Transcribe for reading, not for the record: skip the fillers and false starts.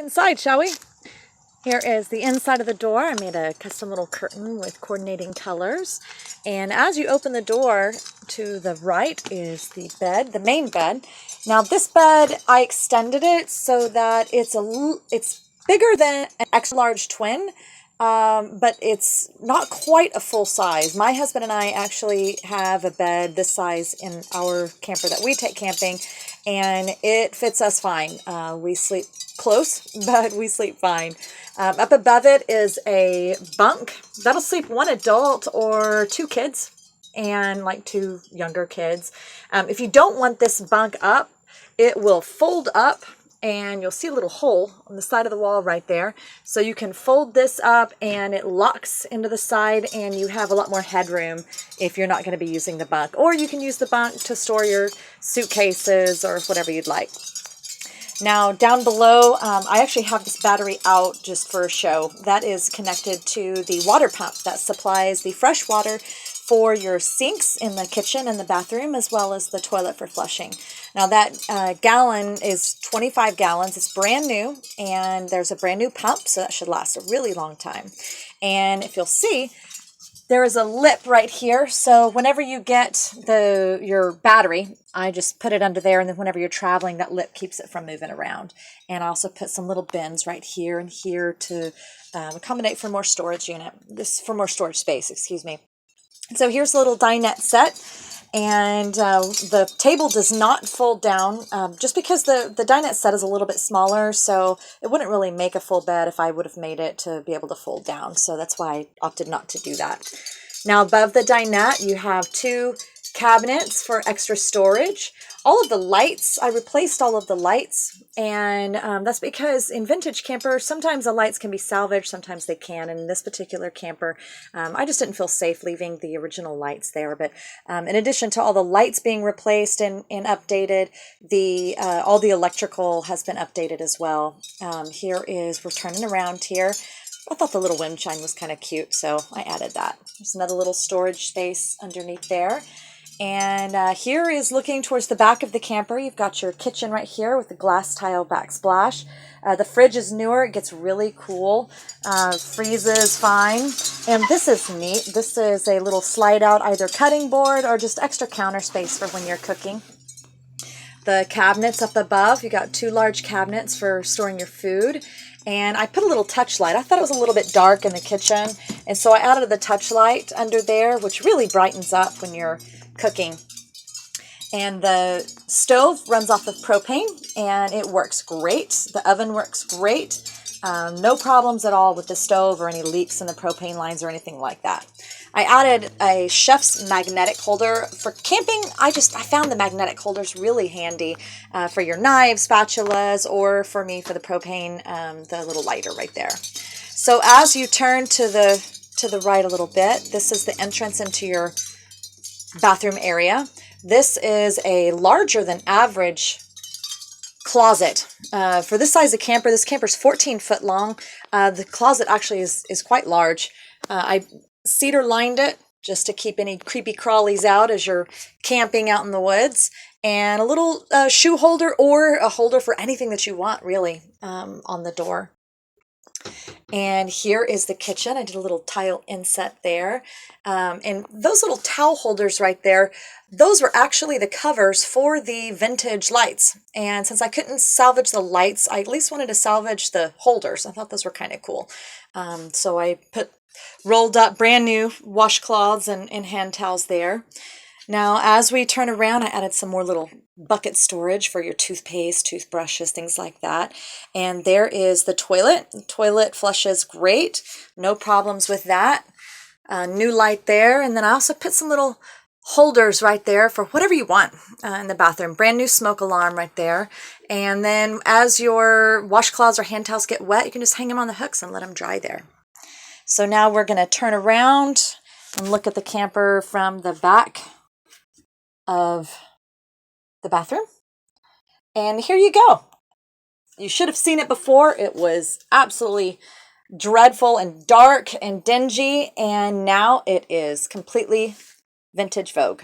Inside, shall we? Here is the inside of the door. I made a custom little curtain with coordinating colors. And as you open the door, to the right is the bed, the main bed. Now this bed, I extended it so that it's bigger than an extra large twin, but it's not quite a full size. My husband and I actually have a bed this size in our camper that we take camping, and it fits us fine. We sleep close, but we sleep fine. Up above it is a bunk. That'll sleep one adult or two kids, and like two younger kids. If you don't want this bunk up, it will fold up, and you'll see a little hole on the side of the wall right there. So you can fold this up and it locks into the side, and you have a lot more headroom if you're not going to be using the bunk. Or you can use the bunk to store your suitcases or whatever you'd like. Now down below, I actually have this battery out just for a show. That is connected to the water pump that supplies the fresh water for your sinks in the kitchen and the bathroom, as well as the toilet for flushing. Now that gallon is 25 gallons. It's brand new, and there's a brand new pump, so that should last a really long time. And if you'll see, there is a lip right here. So whenever you get your battery, I just put it under there, and then whenever you're traveling, that lip keeps it from moving around. And I also put some little bins right here and here to accommodate for more storage for more storage space, excuse me. So here's a little dinette set, and the table does not fold down just because the dinette set is a little bit smaller, so it wouldn't really make a full bed if I would have made it to be able to fold down. So that's why I opted not to do that. Now above the dinette, you have two cabinets for extra storage. All of the lights, I replaced all of the lights, and that's because in vintage campers, sometimes the lights can be salvaged, sometimes they can. And in this particular camper, I just didn't feel safe leaving the original lights there. But in addition to all the lights being replaced and updated, all the electrical has been updated as well. We're turning around here. I thought the little wind chime was kind of cute, so I added that. There's another little storage space underneath there. And here is looking towards the back of the camper. You've got your kitchen right here with the glass tile backsplash. The fridge is newer. It gets really cool. Freezes fine. And this is neat. This is a little slide out either cutting board or just extra counter space for when you're cooking. The cabinets up above, you got two large cabinets for storing your food. And I put a little touch light. I thought it was a little bit dark in the kitchen, and so I added the touch light under there, which really brightens up when you're cooking. And the stove runs off of propane, and it works great. The oven works great. No problems at all with the stove or any leaks in the propane lines or anything like that. I added a chef's magnetic holder. For camping, I found the magnetic holders really handy for your knives, spatulas, or for me for the propane, the little lighter right there. So as you turn to the right a little bit, this is the entrance into your bathroom area. This is a larger than average closet. For this size of camper, this camper is 14 foot long. The closet actually is quite large. I cedar lined it just to keep any creepy crawlies out as you're camping out in the woods, and a little shoe holder or a holder for anything that you want really on the door. And here is the kitchen. I did a little tile inset there. And those little towel holders right there, those were actually the covers for the vintage lights. And since I couldn't salvage the lights, I at least wanted to salvage the holders. I thought those were kind of cool. So I rolled up brand new washcloths and hand towels there. Now, as we turn around, I added some more little bucket storage for your toothpaste, toothbrushes, things like that. And there is the toilet. The toilet flushes great. No problems with that. New light there. And then I also put some little holders right there for whatever you want in the bathroom. Brand new smoke alarm right there. And then as your washcloths or hand towels get wet, you can just hang them on the hooks and let them dry there. So now we're going to turn around and look at the camper from the back of the bathroom. And here you go. You should have seen it before. It was absolutely dreadful and dark and dingy, and now it is completely vintage Vogue.